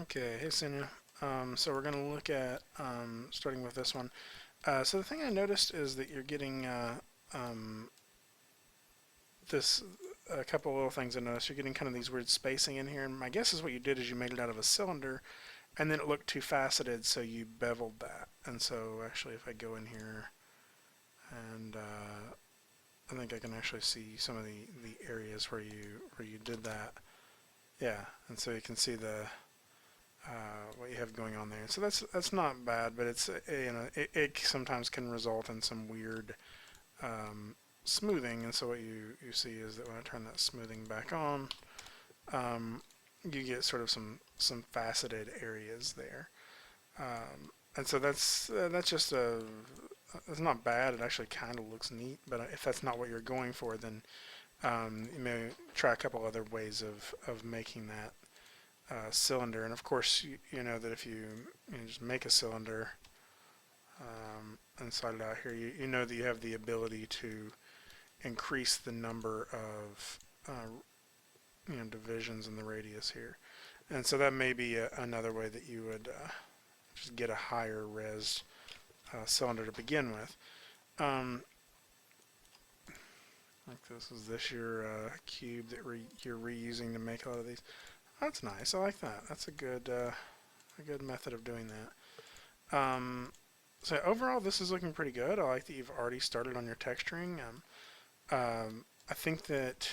Okay, hey Sinu. So we're going to look at starting with this one. So the thing I noticed is that you're getting um, this a couple little things I noticed. You're getting kind of these weird spacing in here, and my guess is what you did is you made it out of a cylinder, and then it looked too faceted, so you beveled that. And so actually, if I go in here, and I think I can actually see some of the areas where you did that. Yeah, and so you can see the what you have going on there. So that's not bad, but it's it sometimes can result in some weird smoothing. And so what you see is that when I turn that smoothing back on, um, you get sort of some faceted areas there. And so that's just a it's not bad. It actually kind of looks neat. But if that's not what you're going for, then you may try a couple other ways of making that cylinder. And of course, you know that if you just make a cylinder and slide it out here, you know that you have the ability to increase the number of divisions in the radius here. And so that may be another way that you would just get a higher res cylinder to begin with. Um, like this your cube that you're reusing to make a lot of these. That's nice. I like that. That's a good method of doing that. So overall, this is looking pretty good. I like that you've already started on your texturing. I think that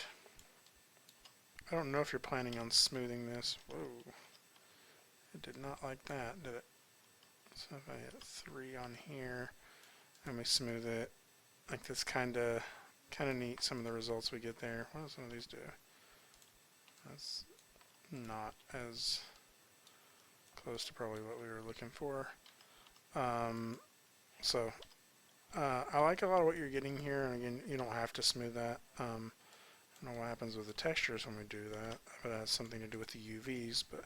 I don't know if you're planning on smoothing this. Whoa, it did not like that, did it? So if I hit 3 on here and we smooth it, like this kind of neat. Some of the results we get there. What do some of these do? That's not as close to probably what we were looking for. Um, so I like a lot of what you're getting here, and again, you don't have to smooth that. I don't know what happens with the textures when we do that, but that has something to do with the UVs. But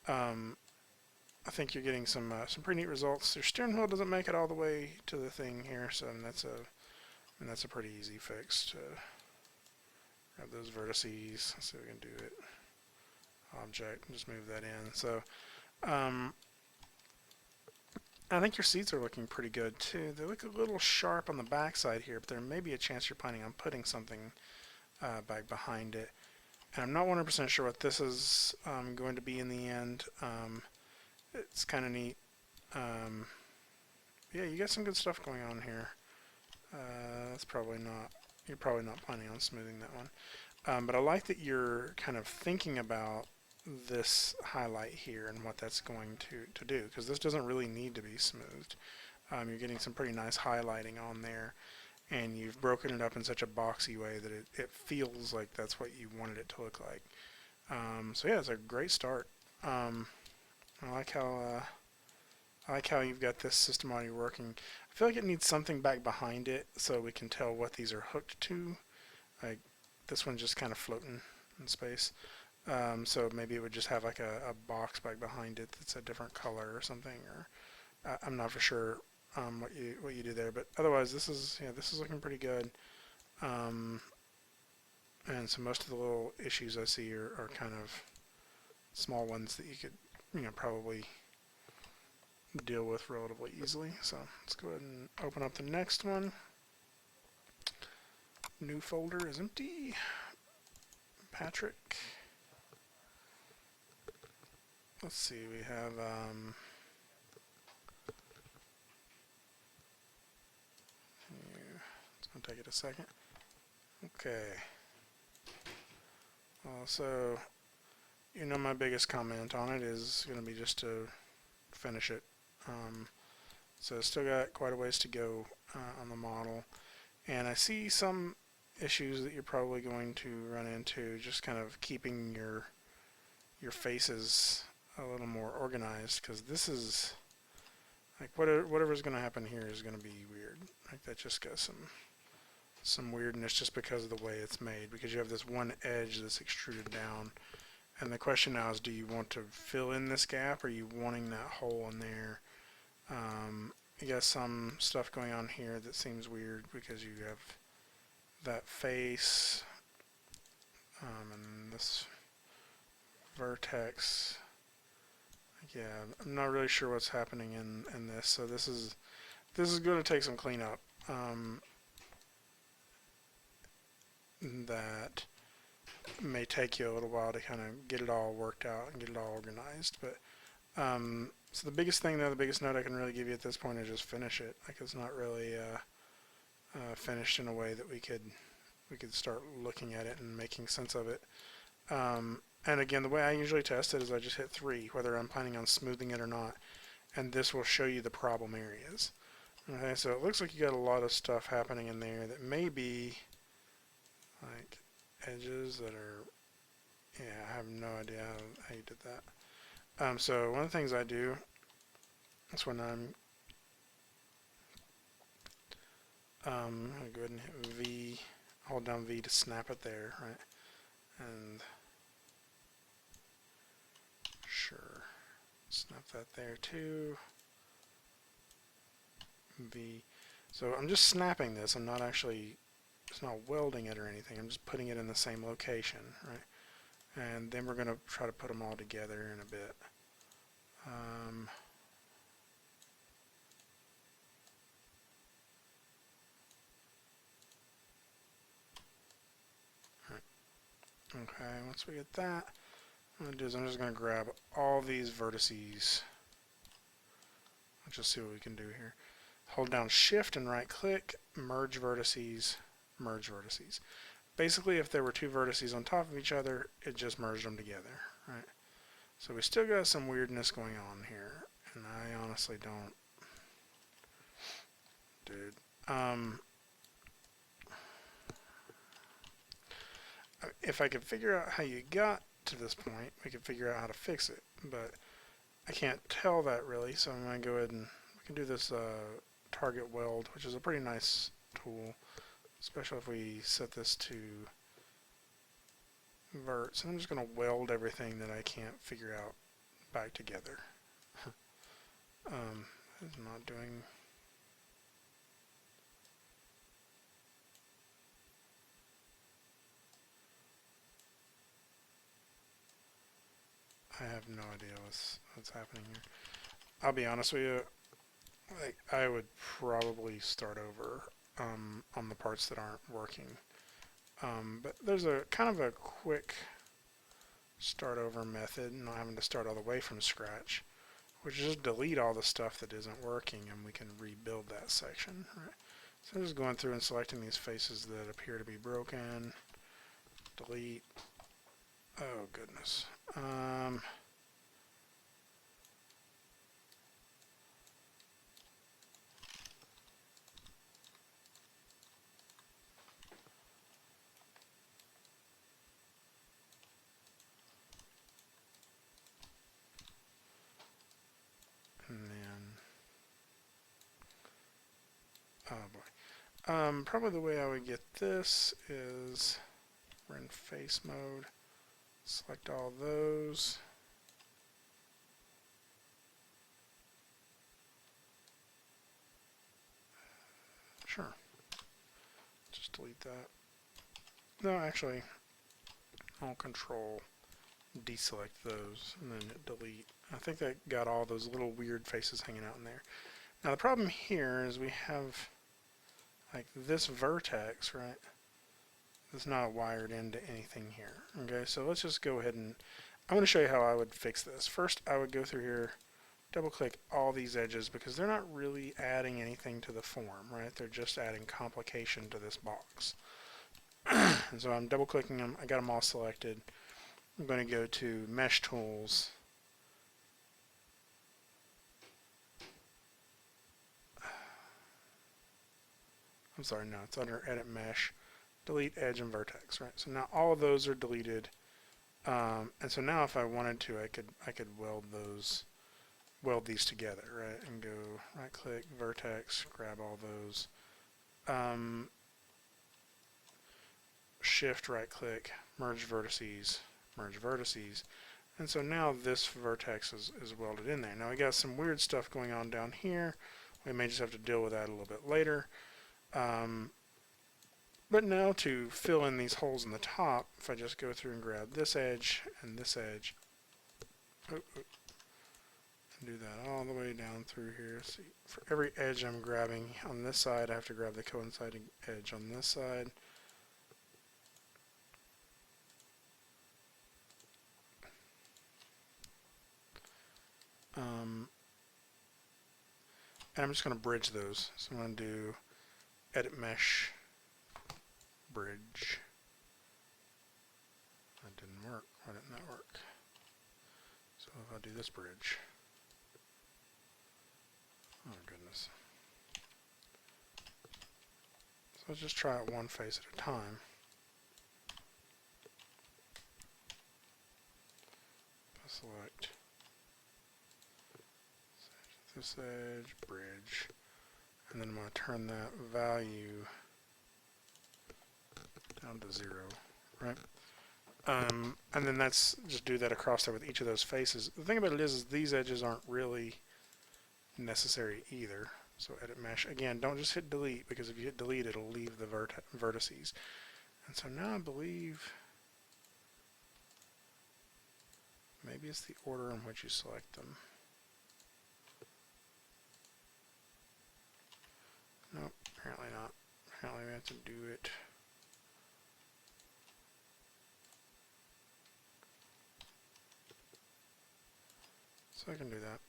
I think you're getting some pretty neat results. Your steering wheel doesn't make it all the way to the thing here, so that's a pretty easy fix to grab those vertices. Let's see if we can do it. Object, and just move that in. So I think your seats are looking pretty good too. They look a little sharp on the backside here, but there may be a chance you're planning on putting something back behind it. And I'm not 100% sure what this is going to be in the end. It's kind of neat. Yeah, you got some good stuff going on here. That's probably not, you're probably not planning on smoothing that one. But I like that you're kind of thinking about this highlight here and what that's going to do, because this doesn't really need to be smoothed. You're getting some pretty nice highlighting on there, and you've broken it up in such a boxy way that it feels like that's what you wanted it to look like. So yeah, it's a great start. I like how you've got this system already working. I feel like it needs something back behind it so we can tell what these are hooked to. Like this one's just kind of floating in space. So maybe it would just have like a box back behind it that's a different color or something. Or I'm not for sure what you do there, but otherwise this is looking pretty good. And so most of the little issues I see are kind of small ones that you could probably deal with relatively easily. So let's go ahead and open up the next one. New folder is empty. Patrick. Let's see, we have it's going to take it a second. Okay. So, my biggest comment on it is going to be just to finish it. So still got quite a ways to go on the model. And I see some issues that you're probably going to run into, just kind of keeping your faces a little more organized, because this is like whatever's going to happen here is going to be weird. Like that just got some weirdness just because of the way it's made, because you have this one edge that's extruded down, and the question now is, do you want to fill in this gap, or are you wanting that hole in there? You got some stuff going on here that seems weird because you have that face and this vertex yeah, I'm not really sure what's happening in this. So this is going to take some cleanup. That may take you a little while to kind of get it all worked out and get it all organized. But so the biggest thing, though, the biggest note I can really give you at this point is just finish it. Like, it's not really finished in a way that we could start looking at it and making sense of it. And again, the way I usually test it is I just hit 3, whether I'm planning on smoothing it or not, and this will show you the problem areas. Okay, so it looks like you got a lot of stuff happening in there that may be like edges that are, yeah, I have no idea how you did that. So one of the things I do is when I'm gonna go ahead and hit V, hold down V to snap it there, right? And sure, snap that there too. V. So I'm just snapping this. I'm not actually, it's not welding it or anything. I'm just putting it in the same location, right? And then we're going to try to put them all together in a bit. Right. Okay, once we get that, what I'm going to do is I'm just going to grab all these vertices. Let's just see what we can do here. Hold down Shift and right click, merge vertices, merge vertices. Basically, if there were 2 vertices on top of each other, it just merged them together, right? So we still got some weirdness going on here, and I honestly don't, dude. If I could figure out how you got to this point, we could figure out how to fix it, but I can't tell that really, so I'm going to go ahead and we can do this target weld, which is a pretty nice tool, especially if we set this to vert. So I'm just going to weld everything that I can't figure out back together. It's not doing. I have no idea what's happening here. I'll be honest with you. Like, I would probably start over on the parts that aren't working. But there's a kind of a quick start over method, not having to start all the way from scratch, which is just delete all the stuff that isn't working and we can rebuild that section. Right? So I'm just going through and selecting these faces that appear to be broken. Delete. Oh goodness. And then, oh boy. Probably the way I would get this is we're in face mode. Select all those. Sure. Just delete that. No, actually, I'll control deselect those and then hit delete. I think that got all those little weird faces hanging out in there. Now the problem here is we have like this vertex, right? It's not wired into anything here. Okay, so let's just go ahead and I'm going to show you how I would fix this. First, I would go through here, double click all these edges because they're not really adding anything to the form, right? They're just adding complication to this box. And so I'm double clicking them. I got them all selected. I'm going to go to Mesh Tools. I'm sorry, no, it's under Edit Mesh. Delete Edge and Vertex, right? So now all of those are deleted. And so now if I wanted to, I could weld these together, right? And go right click, Vertex, grab all those. Shift right click, merge vertices, and so now this vertex is welded in there. Now we got some weird stuff going on down here. We may just have to deal with that a little bit later. But now to fill in these holes in the top, if I just go through and grab this edge and this edge, going through here. See, for every edge I'm grabbing on this side, I have to grab the coinciding edge on this side. And I'm just going to bridge those. So I'm going to do edit mesh, bridge. That didn't work. Why didn't that work? So if I do this bridge. Oh goodness. So let's just try it one face at a time. Select this edge, bridge, and then I'm going to turn that value down to 0, right? And then that's just do that across there with each of those faces. The thing about it is these edges aren't really necessary either. So edit mesh. Again, don't just hit delete, because if you hit delete, it'll leave the vertices. And so now I believe maybe it's the order in which you select them. Nope, apparently not. Apparently we have to do it. So I can do that.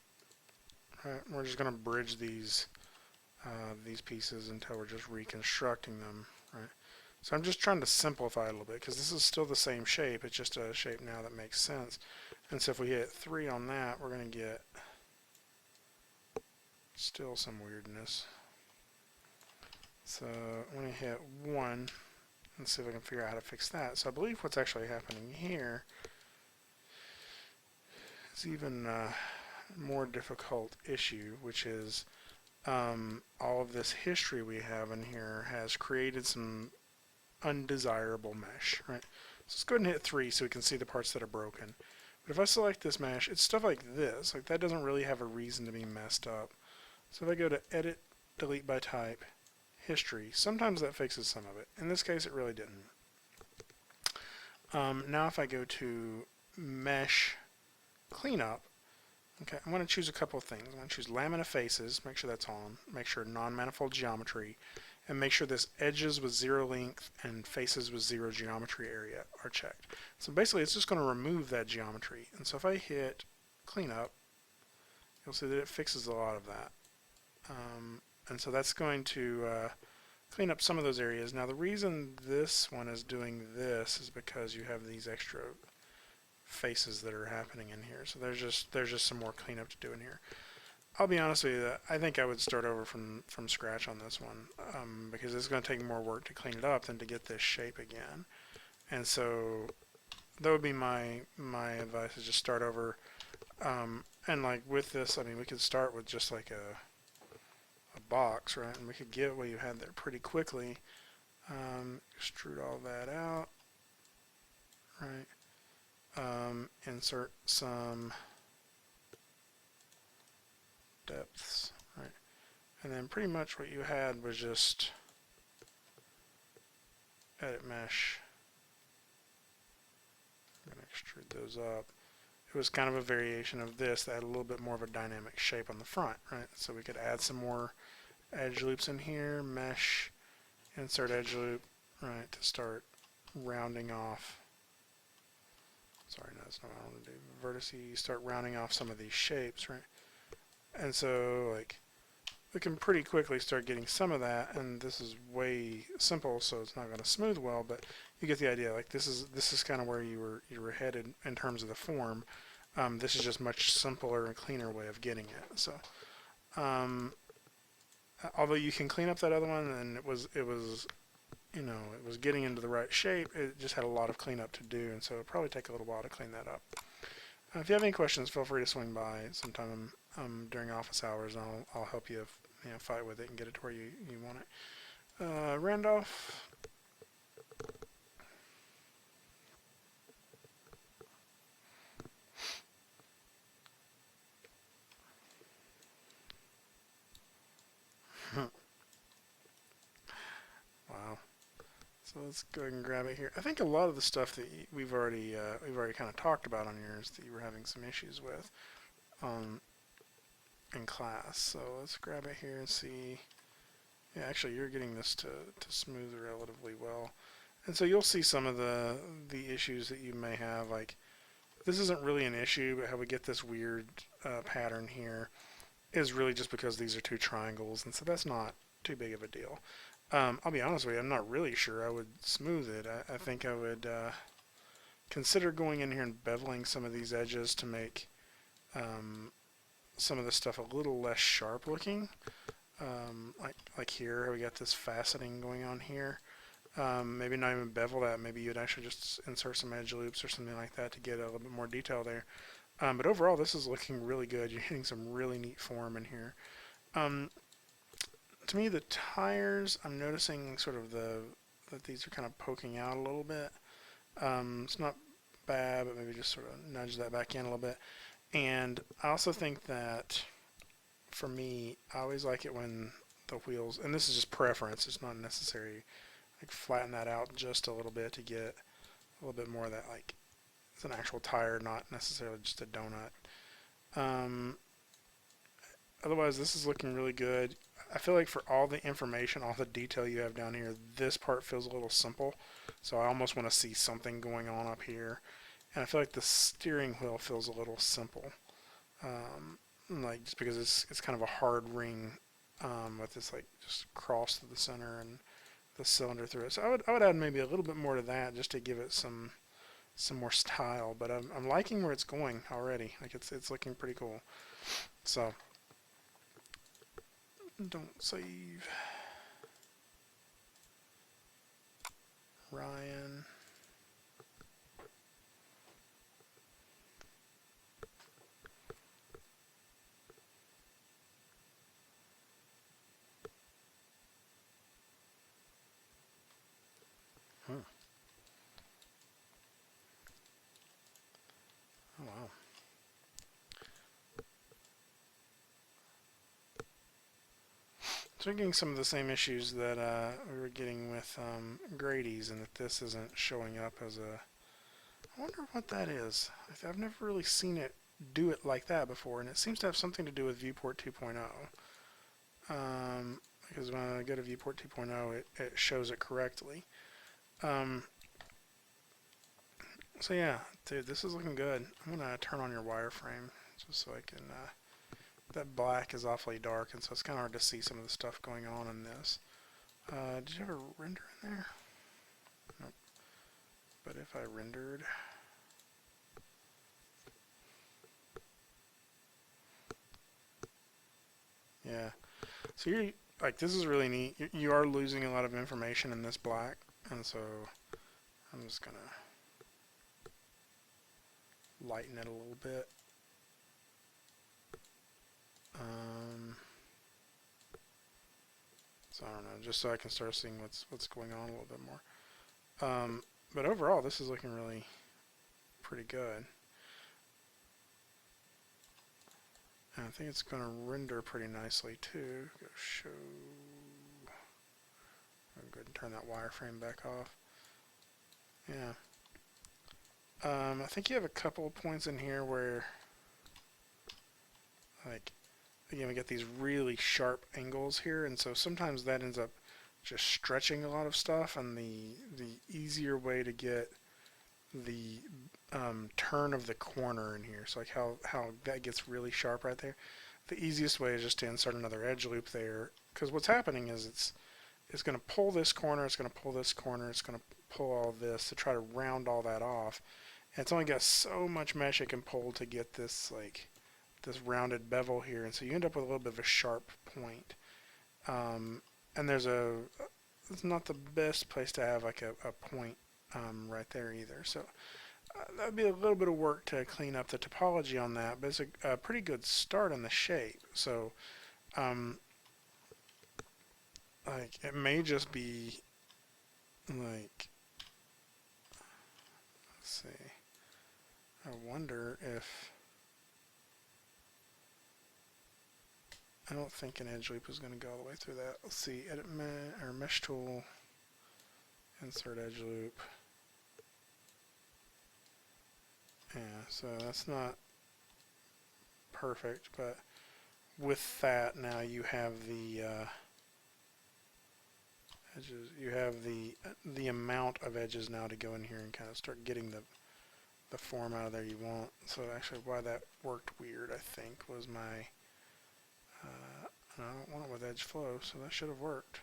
Alright, we're just going to bridge these pieces until we're just reconstructing them, right? So I'm just trying to simplify it a little bit, because this is still the same shape, it's just a shape now that makes sense. And so if we hit 3 on that, we're going to get still some weirdness. So I'm going to hit 1 and see if I can figure out how to fix that. So I believe what's actually happening here is even more difficult issue, which is all of this history we have in here has created some undesirable mesh, right? So let's go ahead and hit 3 so we can see the parts that are broken. But if I select this mesh, it's stuff like this. Like, that doesn't really have a reason to be messed up. So if I go to edit, delete by type, history, sometimes that fixes some of it. In this case, it really didn't. Now if I go to mesh cleanup, okay, I'm going to choose a couple of things. I'm going to choose lamina faces, make sure that's on, make sure non-manifold geometry, and make sure this edges with 0 length and faces with 0 geometry area are checked. So basically it's just going to remove that geometry. And so if I hit cleanup, you'll see that it fixes a lot of that. And so that's going to clean up some of those areas. Now the reason this one is doing this is because you have these extra faces that are happening in here. So there's just some more cleanup to do in here. I'll be honest with you, I think I would start over from scratch on this one, because it's going to take more work to clean it up than to get this shape again. And so that would be my advice, is just start over. And like with this, I mean, we could start with just like a box, right? And we could get what you had there pretty quickly. Extrude all that out, right? Insert some depths, right? And then pretty much what you had was just edit mesh. I'm going to extrude those up. It was kind of a variation of this that had a little bit more of a dynamic shape on the front, right? So we could add some more edge loops in here, mesh, insert edge loop, right, to start rounding off. Sorry, no, that's not what I want to do. Vertices, start rounding off some of these shapes, right? And so, like, we can pretty quickly start getting some of that, and this is way simple, so it's not going to smooth well, but you get the idea. Like, this is kind of where you were headed in terms of the form. This is just much simpler and cleaner way of getting it. So, although you can clean up that other one, and it was you know, it was getting into the right shape, it just had a lot of cleanup to do, and so it'll probably take a little while to clean that up. If you have any questions, feel free to swing by sometime during office hours, and I'll help you, fight with it and get it to where you want it. Randolph. Wow. So let's go ahead and grab it here. I think a lot of the stuff that we've already kind of talked about on yours that you were having some issues with. in class. So let's grab it here and see. Yeah, actually, you're getting this to smooth relatively well. And so you'll see some of the issues that you may have. Like, this isn't really an issue, but how we get this weird pattern here is really just because these are two triangles, and so that's not too big of a deal. I'll be honest with you, I'm not really sure I would smooth it. I think I would consider going in here and beveling some of these edges to make some of this stuff a little less sharp looking. Like here, we got this faceting going on here. Maybe not even bevel that. Maybe you'd actually just insert some edge loops or something like that to get a little bit more detail there. But overall, this is looking really good. You're hitting some really neat form in here. To me, the tires, I'm noticing sort of that these are kind of poking out a little bit. It's not bad, but maybe just sort of nudge that back in a little bit. And I also think that for me, I always like it when the wheels, and this is just preference, it's not necessary, like flatten that out just a little bit to get a little bit more of that, like it's an actual tire, not necessarily just a donut. Otherwise, this is looking really good. I feel like for all the information, all the detail you have down here, this part feels a little simple. So I almost want to see something going on up here. And I feel like the steering wheel feels a little simple. Like just because it's kind of a hard ring with this like just cross to the center and the cylinder through it. So I would add maybe a little bit more to that just to give it some more style. But I'm liking where it's going already. Like it's looking pretty cool. So don't save. Ryan. Huh. Oh wow. So we're getting some of the same issues that we were getting with Grady's, and that this isn't showing up as a... I wonder what that is. I've never really seen it do it like that before, and it seems to have something to do with Viewport 2.0. Because when I go to Viewport 2.0, it shows it correctly. So yeah, dude, this is looking good. I'm going to turn on your wireframe just so I can... that black is awfully dark, and so it's kind of hard to see some of the stuff going on in this. Did you have a render in there? Nope. But if I rendered... Yeah. So you're like, this is really neat. You are losing a lot of information in this black, and so I'm just gonna lighten it a little bit. So I don't know, just so I can start seeing what's going on a little bit more. But overall, this is looking really pretty good. And I think it's going to render pretty nicely too. Go show. I'll go ahead and turn that wireframe back off. Yeah. I think you have a couple of points in here where, like, again, we get these really sharp angles here, and so sometimes that ends up just stretching a lot of stuff, and the easier way to get the turn of the corner in here, so like how that gets really sharp right there, the easiest way is just to insert another edge loop there, because what's happening is it's going to pull this corner, it's going to pull this corner, it's going to pull all this to try to round all that off, and it's only got so much mesh it can pull to get this like this rounded bevel here, and so you end up with a little bit of a sharp point. And it's not the best place to have like a point right there either. So that would be a little bit of work to clean up the topology on that, but it's a pretty good start on the shape. So like it may just be like, let's see, I wonder if, I don't think an edge loop is going to go all the way through that. Let's see, edit or mesh tool, insert edge loop. Yeah, so that's not perfect, but with that, now you have the edges. You have the amount of edges now to go in here and kind of start getting the form out of there you want. So actually, why that worked weird, I think, was my I don't want it with edge flow, so that should have worked.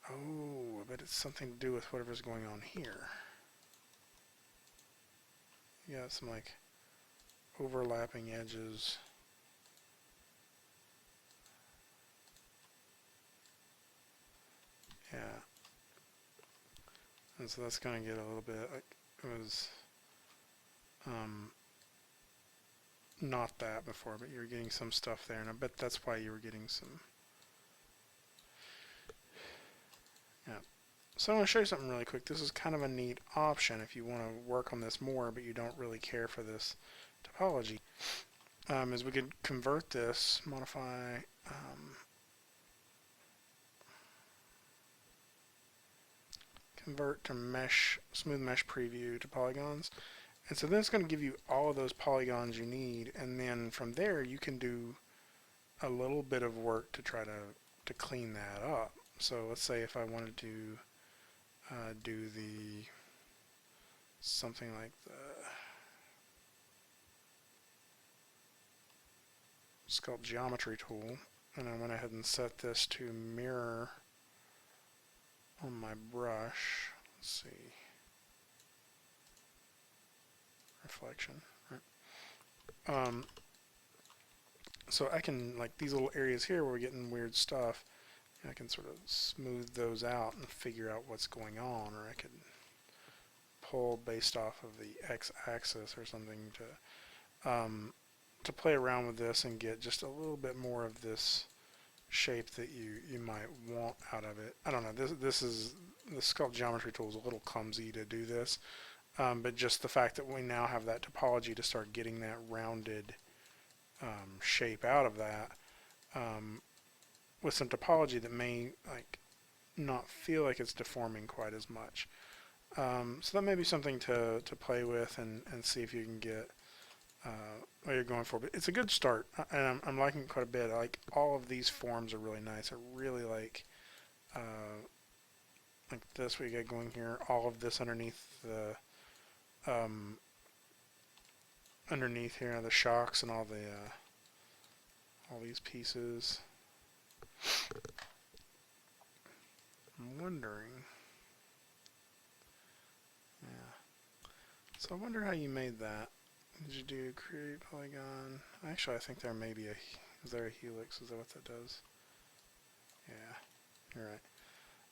Oh, I bet it's something to do with whatever's going on here. You got some like overlapping edges. Yeah. And so that's going to get a little bit like it was not that before, but you were getting some stuff there, and I bet that's why you were getting some. Yeah. So I want to show you something really quick. This is kind of a neat option if you want to work on this more, but you don't really care for this topology. Is we could convert this, modify, convert to mesh, smooth mesh preview to polygons. And so then it's going to give you all of those polygons you need, and then from there you can do a little bit of work to try to clean that up. So let's say if I wanted to do the something like the sculpt geometry tool, and I went ahead and set this to mirror on my brush. Let's see, reflection. Right. So I can, like these little areas here where we're getting weird stuff, I can sort of smooth those out and figure out what's going on, or I could pull based off of the x-axis or something to play around with this and get just a little bit more of this shape that you might want out of it. I don't know. This is the sculpt geometry tool is a little clumsy to do this, but just the fact that we now have that topology to start getting that rounded shape out of that with some topology that may like not feel like it's deforming quite as much. So that may be something to play with and see if you can get what you're going for. But it's a good start, and I'm liking it quite a bit. I like all of these forms are really nice. I really like this we get going here. All of this underneath the underneath here, the shocks and all these pieces. I'm wondering. Yeah. So I wonder how you made that. Did you do create polygon? Actually, I think there may be is there a helix? Is that what that does? Yeah, you're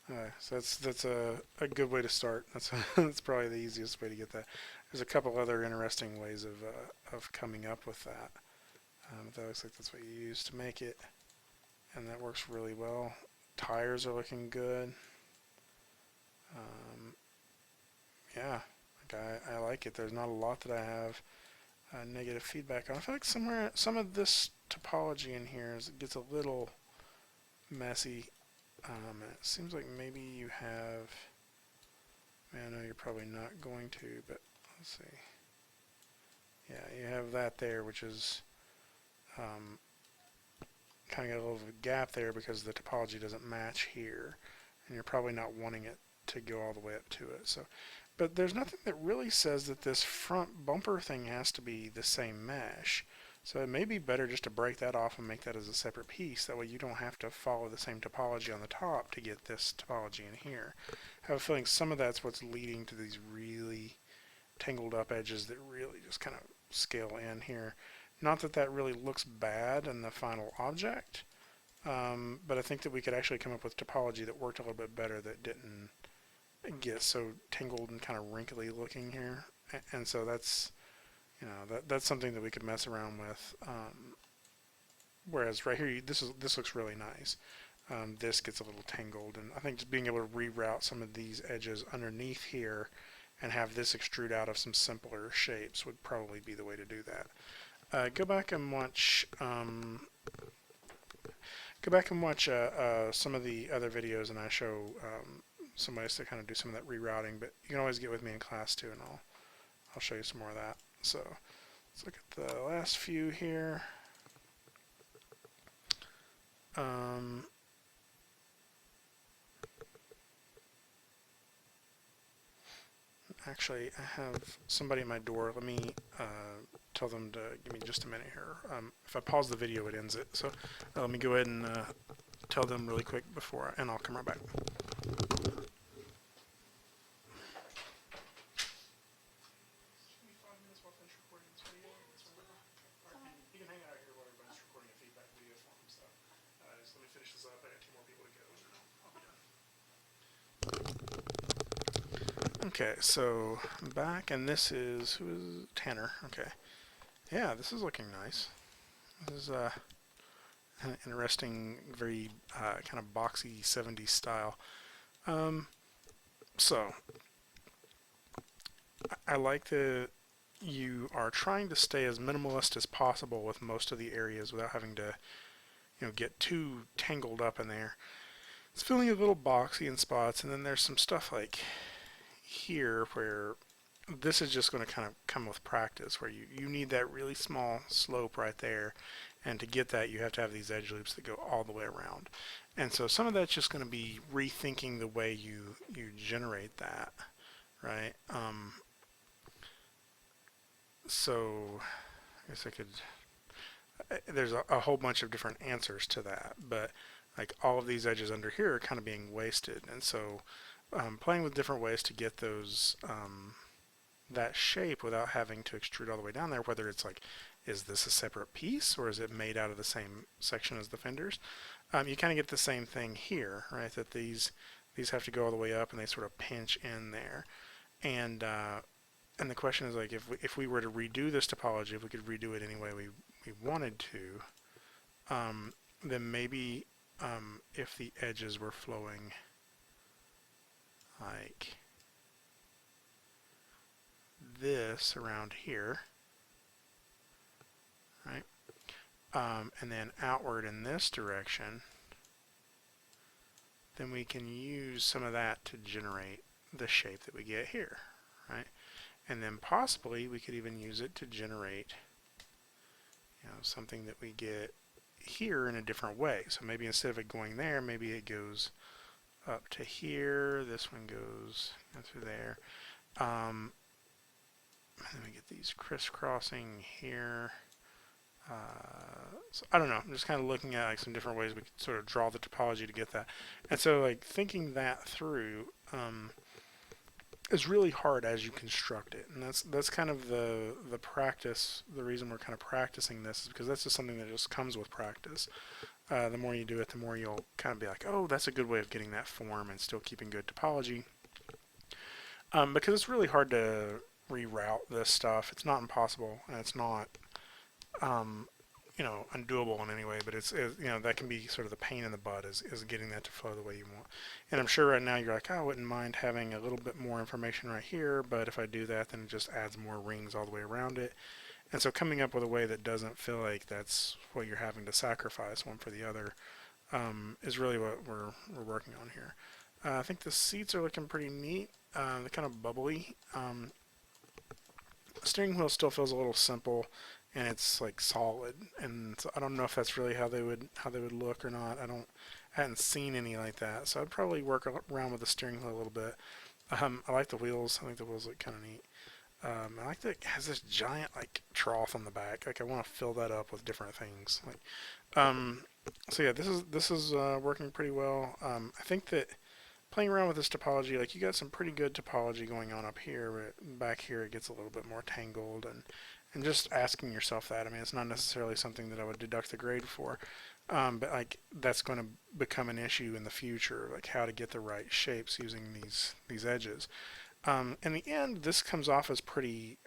right. So that's a good way to start. That's probably the easiest way to get that. There's a couple other interesting ways of coming up with that. That looks like that's what you use to make it, and that works really well. Tires are looking good. Yeah, like I like it. There's not a lot that I have negative feedback on. I feel like some of this topology in here gets a little messy. It seems like maybe you have. I know you're probably not going to, but let's see. Yeah, you have that there, which is kind of got a little gap there because the topology doesn't match here, and you're probably not wanting it to go all the way up to it. So, but there's nothing that really says that this front bumper thing has to be the same mesh. So it may be better just to break that off and make that as a separate piece. That way you don't have to follow the same topology on the top to get this topology in here. I have a feeling some of that's what's leading to these really tangled up edges that really just kind of scale in here. Not that that really looks bad in the final object, but I think that we could actually come up with topology that worked a little bit better that didn't get so tangled and kind of wrinkly looking here. And so that's, you know, that's something that we could mess around with. Whereas right here, this looks really nice. This gets a little tangled, and I think just being able to reroute some of these edges underneath here and have this extrude out of some simpler shapes would probably be the way to do that. Go back and watch some of the other videos, and I show some ways to kind of do some of that rerouting. But you can always get with me in class too, and I'll show you some more of that. So let's look at the last few here. Actually, I have somebody at my door. Let me tell them to give me just a minute here. If I pause the video, it ends it. So let me go ahead and tell them really quick before, and I'll come right back. You can hang out here while everybody's recording a feedback video for them. So just let me finish this up. I got 2 more people to go, and then I'll be done. Okay, so I'm back, and this is, who is Tanner? Okay. Yeah, this is looking nice. This is an interesting, very kind of boxy 70s style. So, I like that you are trying to stay as minimalist as possible with most of the areas without having to, get too tangled up in there. It's feeling a little boxy in spots, and then there's some stuff like here where this is just going to kind of come with practice, where you need that really small slope right there, and to get that you have to have these edge loops that go all the way around. And so some of that's just going to be rethinking the way you generate that, right? So I guess I could, there's a whole bunch of different answers to that, but like all of these edges under here are kind of being wasted, and so playing with different ways to get those that shape without having to extrude all the way down there, whether it's like, is this a separate piece or is it made out of the same section as the fenders? You kind of get the same thing here, right? That these have to go all the way up and they sort of pinch in there. And the question is, like, if we were to redo this topology, if we could redo it any way we wanted to, then maybe if the edges were flowing like this around here, right? And then outward in this direction, then we can use some of that to generate the shape that we get here, right? And then possibly we could even use it to generate, something that we get here in a different way. So maybe instead of it going there, maybe it goes up to here. This one goes through there. And then we get these crisscrossing here. So I don't know. I'm just kind of looking at like some different ways we could sort of draw the topology to get that. And so like thinking that through is really hard as you construct it. And that's kind of the practice. The reason we're kind of practicing this is because that's just something that just comes with practice. The more you do it, the more you'll kind of be like, oh, that's a good way of getting that form and still keeping good topology. Because it's really hard to reroute this stuff. It's not impossible, and it's not undoable in any way, but it's that can be sort of the pain in the butt is getting that to flow the way you want. And I'm sure right now you're like, oh, I wouldn't mind having a little bit more information right here, but if I do that, then it just adds more rings all the way around it. And so coming up with a way that doesn't feel like that's what you're having to sacrifice one for the other is really what we're working on here. I think the seats are looking pretty neat. They're kind of bubbly. The steering wheel still feels a little simple, and it's like solid, and so I don't know if that's really how they would look or not. I hadn't seen any like that, so I'd probably work around with the steering wheel a little bit. I like the wheels. I think the wheels look kind of neat. I like that it has this giant like trough on the back. Like I want to fill that up with different things. Like, so yeah, this is working pretty well. I think that playing around with this topology, like you got some pretty good topology going on up here, but back here it gets a little bit more tangled, and just asking yourself that. I mean, it's not necessarily something that I would deduct the grade for, but like that's going to become an issue in the future, like how to get the right shapes using these edges. In the end, this comes off as pretty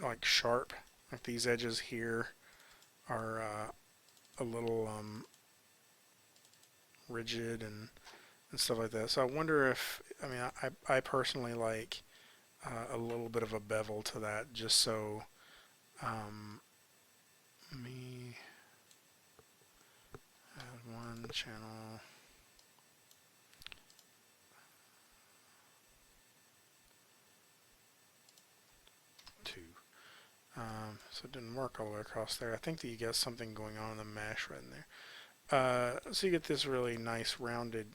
like sharp. Like these edges here are a little rigid and stuff like that. So I wonder if, I mean, I personally like a little bit of a bevel to that, just so let me add one channel. Two. so it didn't work all the way across there. I think that you got something going on in the mesh right in there. So you get this really nice rounded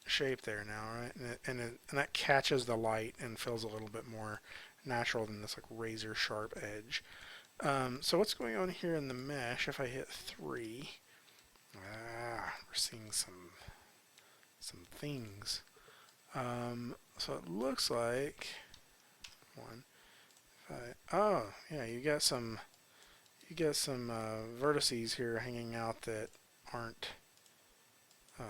shape there now, right? And that catches the light and feels a little bit more natural than this like razor sharp edge. So what's going on here in the mesh? If I hit 3, we're seeing some things. So it looks like one. Oh yeah, you got some vertices here hanging out that aren't there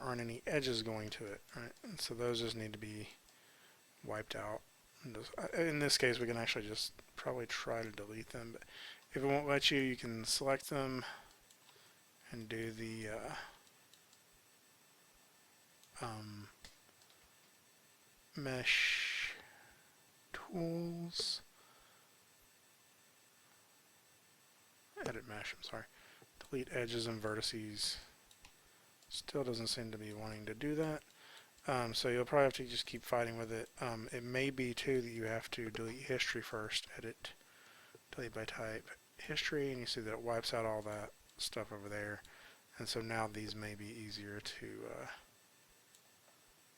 aren't any edges going to it, right? And so those just need to be wiped out. And just, in this case, we can actually just probably try to delete them, but if it won't let you, you can select them and do the mesh tools, edit mesh, I'm sorry, delete edges and vertices. Still doesn't seem to be wanting to do that. So you'll probably have to just keep fighting with it. It may be too that you have to delete history first, edit, delete by type, history, and you see that it wipes out all that stuff over there. And so now these may be easier to,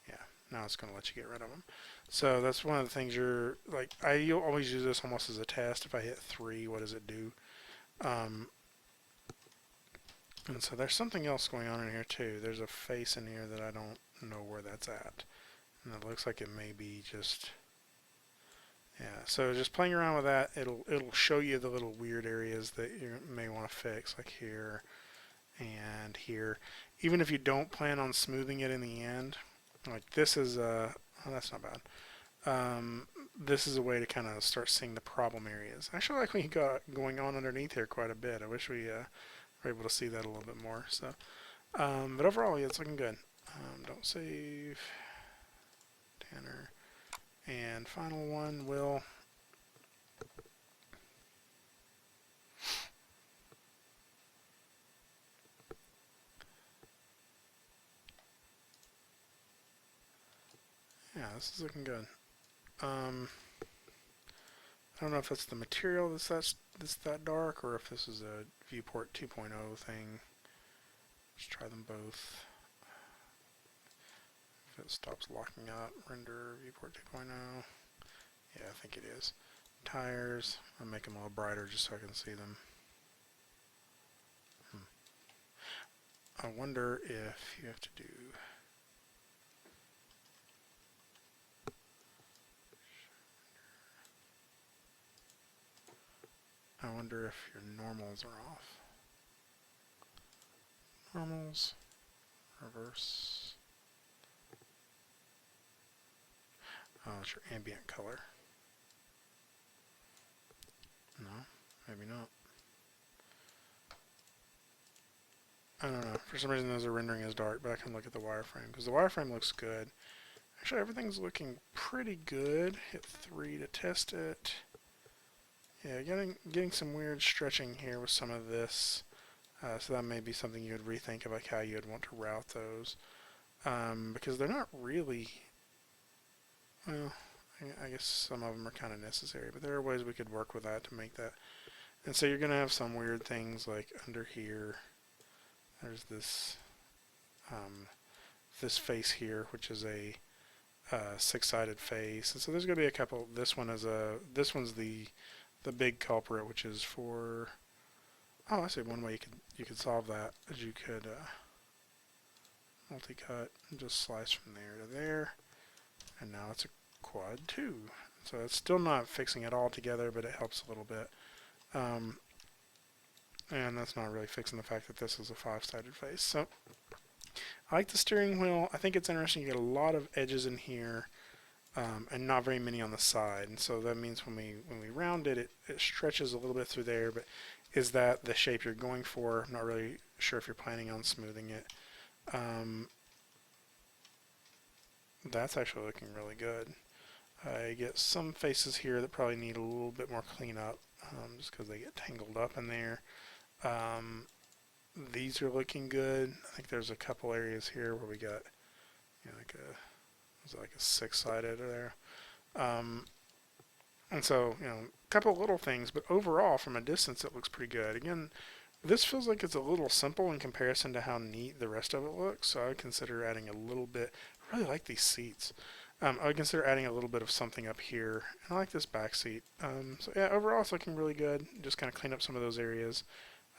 yeah, now it's going to let you get rid of them. So that's one of the things you're, like, I always use this almost as a test. If I hit 3, what does it do? And so there's something else going on in here too. There's a face in here that I don't know where that's at. And it looks like it may be just, yeah. So just playing around with that, it'll show you the little weird areas that you may want to fix, like here and here. Even if you don't plan on smoothing it in the end, like this is oh, that's not bad. This is a way to kind of start seeing the problem areas. I actually like what you got going on underneath here quite a bit. I wish we were able to see that a little bit more. So, but overall, yeah, it's looking good. Don't save. Tanner. And final one will. Yeah, this is looking good. I don't know if it's the material that's that dark, or if this is a viewport 2.0 thing. Let's try them both. If it stops locking up, render viewport 2.0. Yeah, I think it is. Tires, I'll make them a little brighter just so I can see them. I wonder if you have to do. I wonder if your normals are off. Normals, reverse. Oh, it's your ambient color. No, maybe not. I don't know. For some reason, those are rendering as dark, but I can look at the wireframe because the wireframe looks good. Actually, everything's looking pretty good. Hit 3 to test it. Yeah, getting some weird stretching here with some of this. So that may be something you would rethink about how you would want to route those. Because they're not really, well, I guess some of them are kind of necessary, but there are ways we could work with that to make that. And so you're going to have some weird things like under here. There's this this face here, which is a 6-sided face. And so there's going to be a couple. This one's the big culprit, which is for. Oh, I see. One way you could solve that is you could multi-cut and just slice from there to there, and now it's a quad 2. So it's still not fixing it all together, but it helps a little bit. And that's not really fixing the fact that this is a 5-sided face. So I like the steering wheel. I think it's interesting. You get a lot of edges in here, and not very many on the side. And so that means when we round it, it stretches a little bit through there. But is that the shape you're going for? I'm not really sure if you're planning on smoothing it. That's actually looking really good. I get some faces here that probably need a little bit more cleanup, just because they get tangled up in there. These are looking good. I think there's a couple areas here where we got, like a 6-sided there. And so, couple little things, but overall, from a distance, it looks pretty good. Again, this feels like it's a little simple in comparison to how neat the rest of it looks, so I would consider adding a little bit. I really like these seats. I would consider adding a little bit of something up here, and I like this back seat. So yeah, overall it's looking really good. Just kind of clean up some of those areas,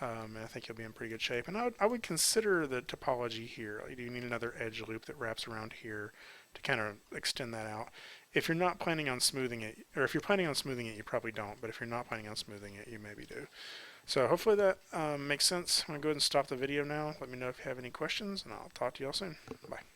and I think you'll be in pretty good shape. And I would consider the topology here. You do need another edge loop that wraps around here to kind of extend that out. If you're not planning on smoothing it, or if you're planning on smoothing it, you probably don't, but if you're not planning on smoothing it, you maybe do. So hopefully that makes sense. I'm going to go ahead and stop the video now. Let me know if you have any questions, and I'll talk to you all soon. Bye.